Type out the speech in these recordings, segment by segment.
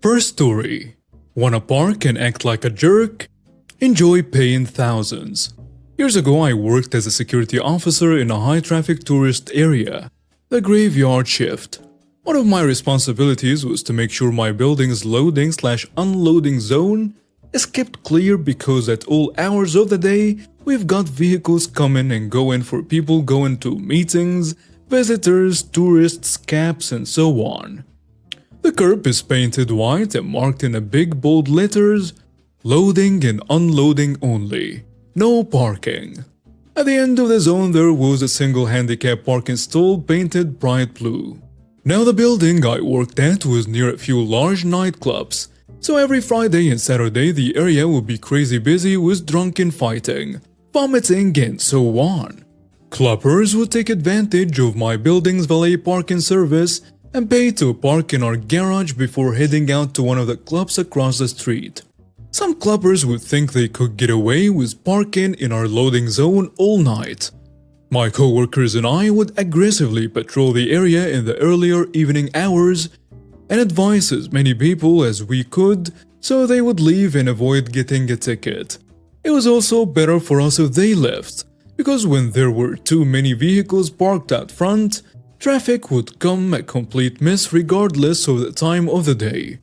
First story. Wanna park and act like a jerk? Enjoy paying thousands. Years ago, I worked as a security officer in a high-traffic tourist area, the graveyard shift. One of my responsibilities was to make sure my building's loading/unloading zone is kept clear because at all hours of the day, we've got vehicles coming and going for people going to meetings, visitors, tourists, cabs, and so on. The curb is painted white and marked in a big bold letters, loading and unloading only, no parking. At the end of the zone there was a single handicap parking stall painted bright blue. Now the building I worked at was near a few large nightclubs, so every Friday and Saturday the area would be crazy busy with drunken fighting, vomiting, and so on. Clubbers would take advantage of my building's valet parking service and pay to park in our garage before heading out to one of the clubs across the street. Some clubbers would think they could get away with parking in our loading zone all night. My coworkers and I would aggressively patrol the area in the earlier evening hours and advise as many people as we could so they would leave and avoid getting a ticket. It was also better for us if they left, because when there were too many vehicles parked out front, traffic would come a complete mess regardless of the time of the day.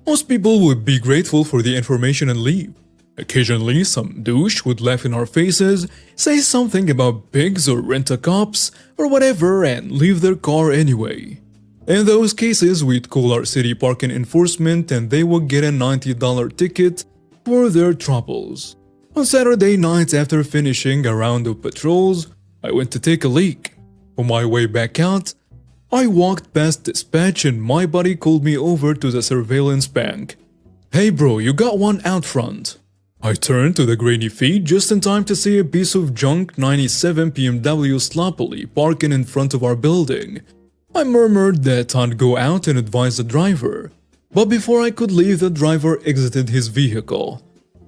Most people would be grateful for the information and leave. Occasionally, some douche would laugh in our faces, say something about pigs or rent-a-cops or whatever and leave their car anyway. In those cases, we'd call our city parking enforcement and they would get a $90 ticket for their troubles. On Saturday nights after finishing a round of patrols, I went to take a leak. On my way back out, I walked past dispatch and my buddy called me over to the surveillance bank. "Hey bro, you got one out front." I turned to the grainy feed just in time to see a piece of junk 97 BMW sloppily parking in front of our building. I murmured that I'd go out and advise the driver, but before I could leave, the driver exited his vehicle.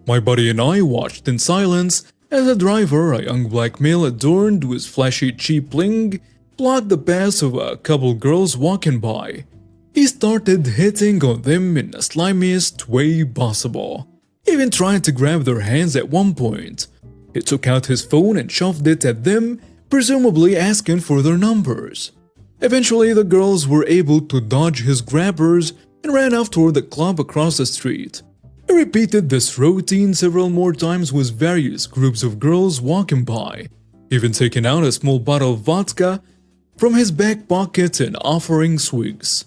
My buddy and I watched in silence as the driver, a young black male adorned with flashy cheap bling, blocked the path of a couple girls walking by. He started hitting on them in the slimiest way possible, even trying to grab their hands at one point. He took out his phone and shoved it at them, presumably asking for their numbers. Eventually, the girls were able to dodge his grabbers and ran off toward the club across the street. He repeated this routine several more times with various groups of girls walking by, even taking out a small bottle of vodka from his back pocket and offering swigs.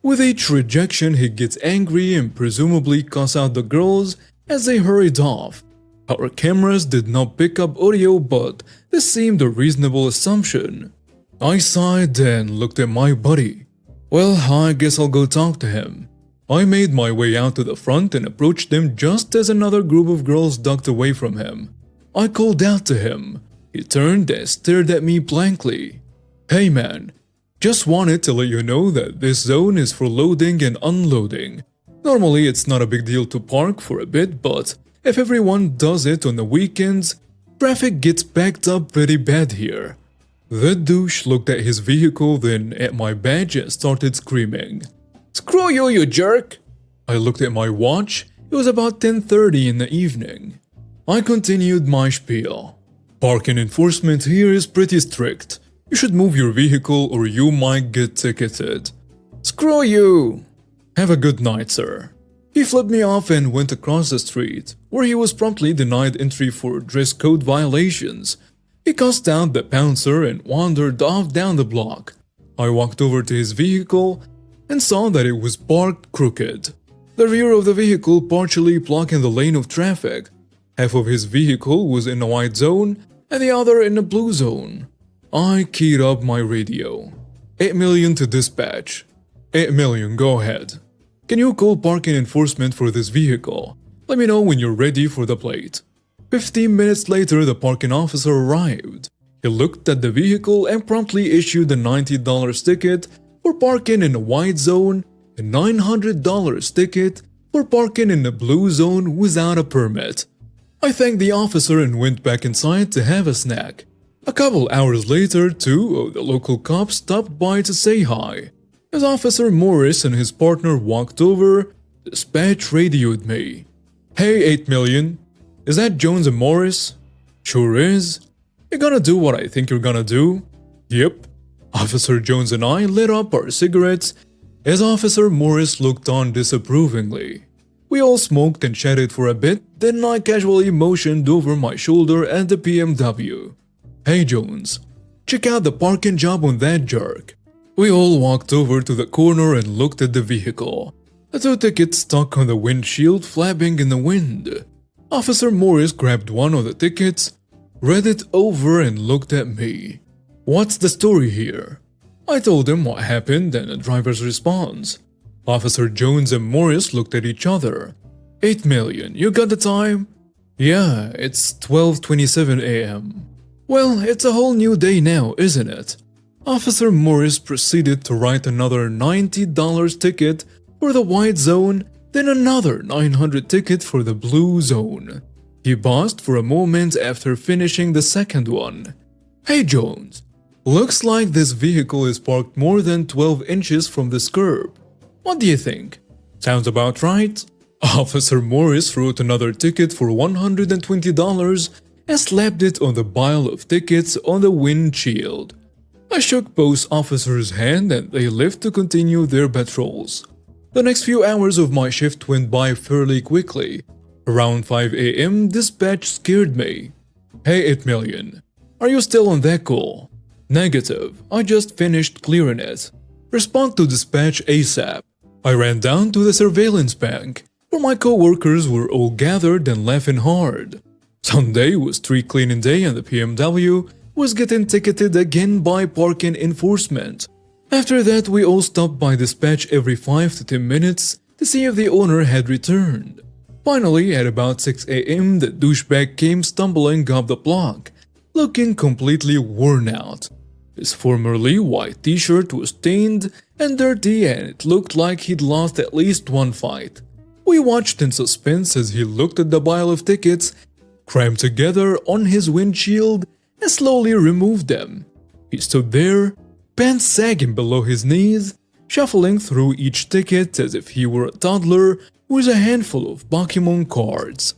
With each rejection, he gets angry and presumably cuss out the girls as they hurried off. Our cameras did not pick up audio, but this seemed a reasonable assumption. I sighed and looked at my buddy. Well, I guess I'll go talk to him. I made my way out to the front and approached him just as another group of girls ducked away from him. I called out to him. He turned and stared at me blankly. "Hey man, just wanted to let you know that this zone is for loading and unloading. Normally it's not a big deal to park for a bit, but if everyone does it on the weekends, traffic gets backed up pretty bad here." The douche looked at his vehicle, then at my badge and started screaming. "Screw you, you jerk!" I looked at my watch. It was about 10:30 in the evening. I continued my spiel. "Parking enforcement here is pretty strict. You should move your vehicle or you might get ticketed." "Screw you!" "Have a good night, sir." He flipped me off and went across the street, where he was promptly denied entry for dress code violations. He cussed out the bouncer and wandered off down the block. I walked over to his vehicle and saw that it was parked crooked. The rear of the vehicle partially blocking the lane of traffic. Half of his vehicle was in a white zone and the other in a blue zone. I keyed up my radio. 8 million to dispatch. 8 million, go ahead. Can you call parking enforcement for this vehicle? Let me know when you're ready for the plate. 15 minutes later, the parking officer arrived. He looked at the vehicle and promptly issued a $90 ticket for parking in a white zone, a $900 ticket for parking in a blue zone without a permit. I thanked the officer and went back inside to have a snack. A couple hours later, two of the local cops stopped by to say hi. As Officer Morris and his partner walked over, dispatch radioed me. "Hey, 8 million. Is that Jones and Morris?" "Sure is." "You gonna do what I think you're gonna do?" "Yep." Officer Jones and I lit up our cigarettes as Officer Morris looked on disapprovingly. We all smoked and chatted for a bit, then I casually motioned over my shoulder at the BMW. "Hey Jones, check out the parking job on that jerk." We all walked over to the corner and looked at the vehicle. The two tickets stuck on the windshield flapping in the wind. Officer Morris grabbed one of the tickets, read it over and looked at me. "What's the story here?" I told him what happened and the driver's response. Officer Jones and Morris looked at each other. 8 million, you got the time?" "Yeah, it's 12:27 a.m. "Well, it's a whole new day now, isn't it?" Officer Morris proceeded to write another $90 ticket for the white zone, then another $900 ticket for the blue zone. He paused for a moment after finishing the second one. "Hey Jones, looks like this vehicle is parked more than 12 inches from this curb. What do you think? Sounds about right?" Officer Morris wrote another ticket for $120 and slapped it on the pile of tickets on the windshield. I shook both officers' hand and they left to continue their patrols. The next few hours of my shift went by fairly quickly. Around 5 a.m., dispatch scared me. "Hey 8 million, are you still on that call?" "Negative, I just finished clearing it." "Respond to dispatch ASAP." I ran down to the surveillance bank, where my co-workers were all gathered and laughing hard. Sunday was street cleaning day and the BMW was getting ticketed again by parking enforcement. After that, we all stopped by dispatch every 5 to 10 minutes to see if the owner had returned. Finally, at about 6 a.m., the douchebag came stumbling up the block, looking completely worn out. His formerly white t-shirt was stained and dirty and it looked like he'd lost at least one fight. We watched in suspense as he looked at the pile of tickets crammed together on his windshield and slowly removed them. He stood there, pants sagging below his knees, shuffling through each ticket as if he were a toddler with a handful of Pokemon cards.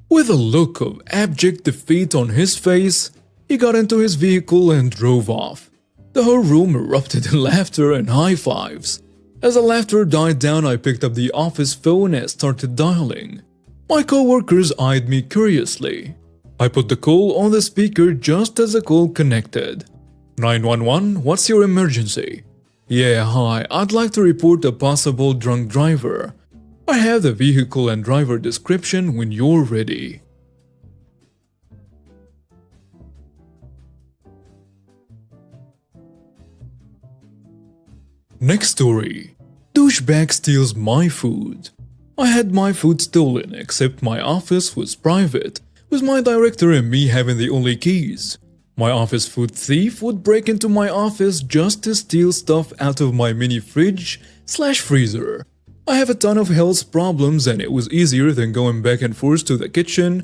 With a look of abject defeat on his face, he got into his vehicle and drove off. The whole room erupted in laughter and high fives. As the laughter died down, I picked up the office phone and started dialing. My co-workers eyed me curiously. I put the call on the speaker just as the call connected. 911, what's your emergency? Yeah, hi, I'd like to report a possible drunk driver. I have the vehicle and driver description when you're ready. Next story. Douchebag steals my food. I had my food stolen, except my office was private, with my director and me having the only keys. My office food thief would break into my office just to steal stuff out of my mini fridge/freezer. I have a ton of health problems and it was easier than going back and forth to the kitchen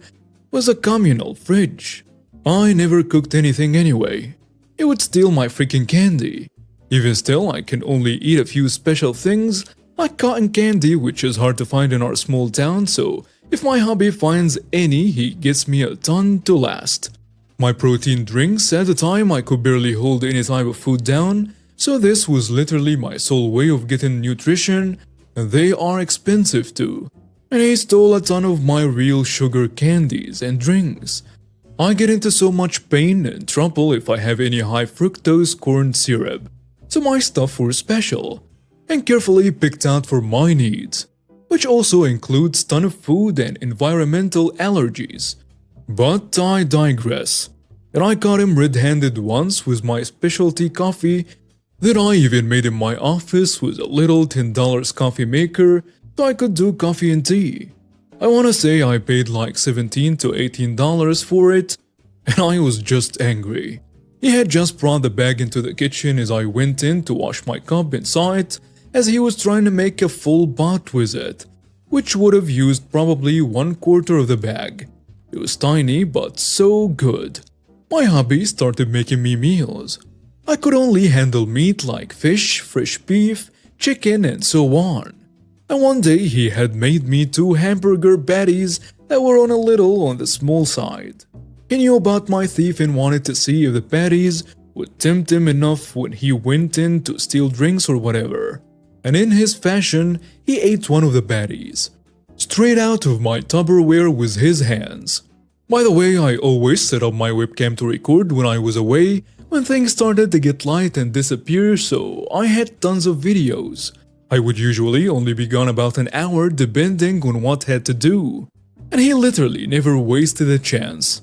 with a communal fridge. I never cooked anything anyway. It would steal my freaking candy. Even still, I can only eat a few special things like cotton candy, which is hard to find in our small town, so if my hubby finds any, he gets me a ton to last. My protein drinks, at the time I could barely hold any type of food down, so this was literally my sole way of getting nutrition, and they are expensive too. And he stole a ton of my real sugar candies and drinks. I get into so much pain and trouble if I have any high fructose corn syrup. So my stuff was special and carefully picked out for my needs, which also includes ton of food and environmental allergies. But I digress. And I caught him red-handed once with my specialty coffee that I even made in my office with a little $10 coffee maker so I could do coffee and tea. I wanna say I paid like $17 to $18 for it, and I was just angry. He had just brought the bag into the kitchen as I went in to wash my cup and saw it as he was trying to make a full pot with it, which would have used probably 1/4 of the bag. It was tiny but so good. My hubby started making me meals. I could only handle meat like fish, fresh beef, chicken, and so on. And one day he had made me 2 hamburger patties that were on a little on the small side. He knew about my thief and wanted to see if the patties would tempt him enough when he went in to steal drinks or whatever. And in his fashion, he ate one of the patties, straight out of my Tupperware with his hands. By the way, I always set up my webcam to record when I was away when things started to get light and disappear, so I had tons of videos. I would usually only be gone about an hour depending on what had to do. And he literally never wasted a chance.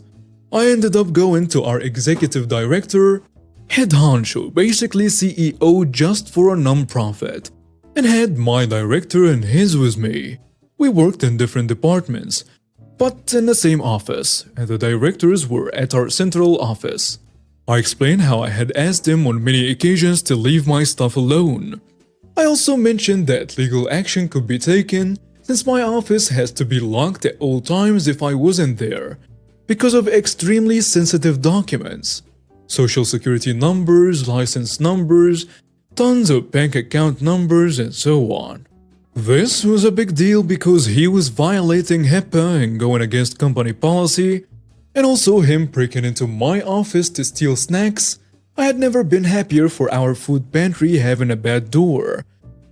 I ended up going to our executive director, head honcho, basically CEO just for a non-profit, and had my director and his with me. We worked in different departments, but in the same office, and the directors were at our central office. I explained how I had asked him on many occasions to leave my stuff alone. I also mentioned that legal action could be taken since my office has to be locked at all times if I wasn't there, because of extremely sensitive documents. Social security numbers, license numbers, tons of bank account numbers, and so on. This was a big deal because he was violating HIPAA and going against company policy, and also him breaking into my office to steal snacks. I had never been happier for our food pantry having a bad door,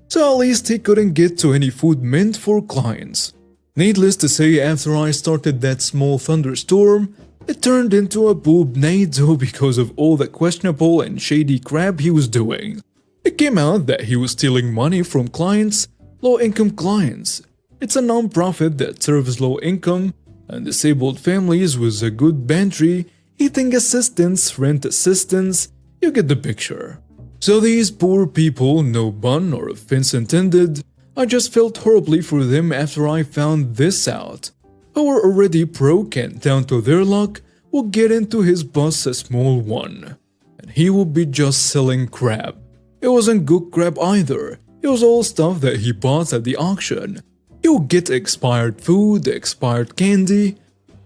so at least he couldn't get to any food meant for clients. Needless to say, after I started that small thunderstorm, it turned into a boobnado because of all the questionable and shady crap he was doing. It came out that he was stealing money from clients, low-income clients. It's a non-profit that serves low-income and disabled families with a good pantry, eating assistance, rent assistance, you get the picture. So these poor people, no pun or offense intended, I just felt horribly for them after I found this out. Who were already broke and down to their luck would get into his bus a small one. And he would be just selling crap. It wasn't good crap either. It was all stuff that he bought at the auction. He would get expired food, expired candy.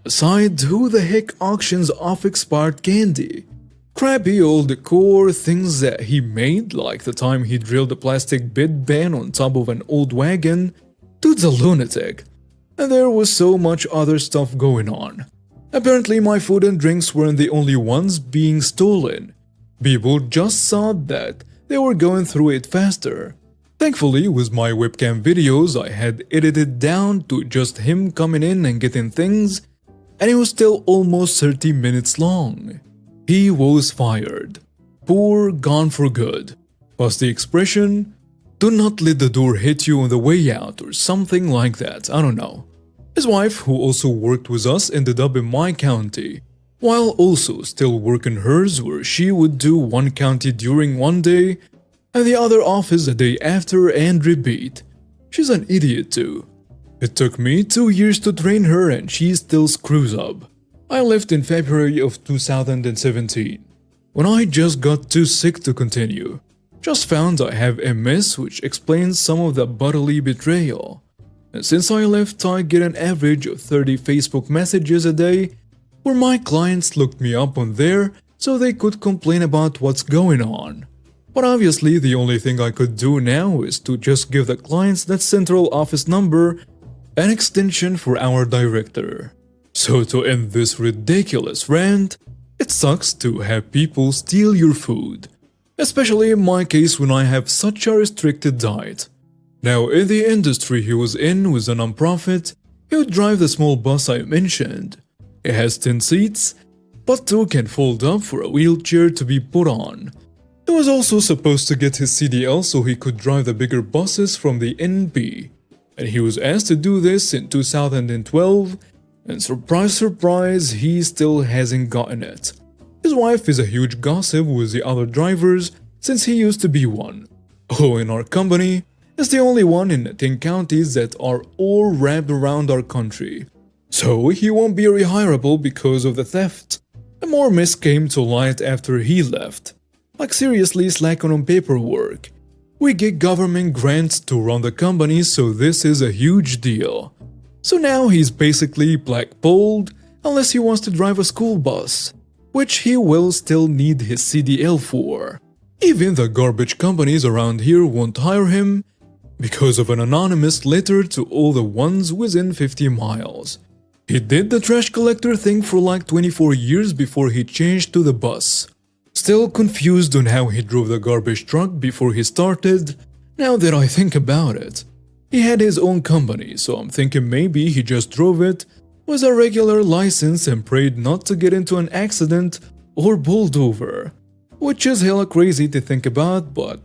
Besides, who the heck auctions off expired candy? Crappy old decor, things that he made, like the time he drilled a plastic bed ban on top of an old wagon. Dude's a lunatic. And there was so much other stuff going on. Apparently my food and drinks weren't the only ones being stolen. People just saw that they were going through it faster. Thankfully, with my webcam videos, I had edited down to just him coming in and getting things, and it was still almost 30 minutes long. He was fired. Poor, gone for good. Was the expression? Do not let the door hit you on the way out or something like that, I don't know. His wife, who also worked with us, ended up in my county, while also still working hers where she would do one county during one day and the other office a day after and repeat. She's an idiot too. It took me 2 years to train her and she still screws up. I left in February of 2017, when I just got too sick to continue. Just found I have MS, which explains some of the bodily betrayal. And since I left, I get an average of 30 Facebook messages a day where my clients looked me up on there so they could complain about what's going on. But obviously the only thing I could do now is to just give the clients that central office number, an extension for our director. So to end this ridiculous rant, it sucks to have people steal your food, especially in my case when I have such a restricted diet. Now in the industry he was in with a non-profit, he would drive the small bus I mentioned. It has 10 seats, but 2 can fold up for a wheelchair to be put on. He was also supposed to get his CDL so he could drive the bigger buses from the NP, and he was asked to do this in 2012, and surprise surprise, he still hasn't gotten it. His wife is a huge gossip with the other drivers since he used to be one. Oh, in our company, is the only one in 10 counties that are all wrapped around our country. So he won't be rehirable because of the theft. And more mess came to light after he left. Like seriously slacking on paperwork. We get government grants to run the company, so this is a huge deal. So now he's basically blackballed unless he wants to drive a school bus, which he will still need his CDL for. Even the garbage companies around here won't hire him because of an anonymous letter to all the ones within 50 miles. He did the trash collector thing for like 24 years before he changed to the bus. Still confused on how he drove the garbage truck before he started, now that I think about it. He had his own company, so I'm thinking maybe he just drove it with a regular license and prayed not to get into an accident or pulled over. Which is hella crazy to think about, but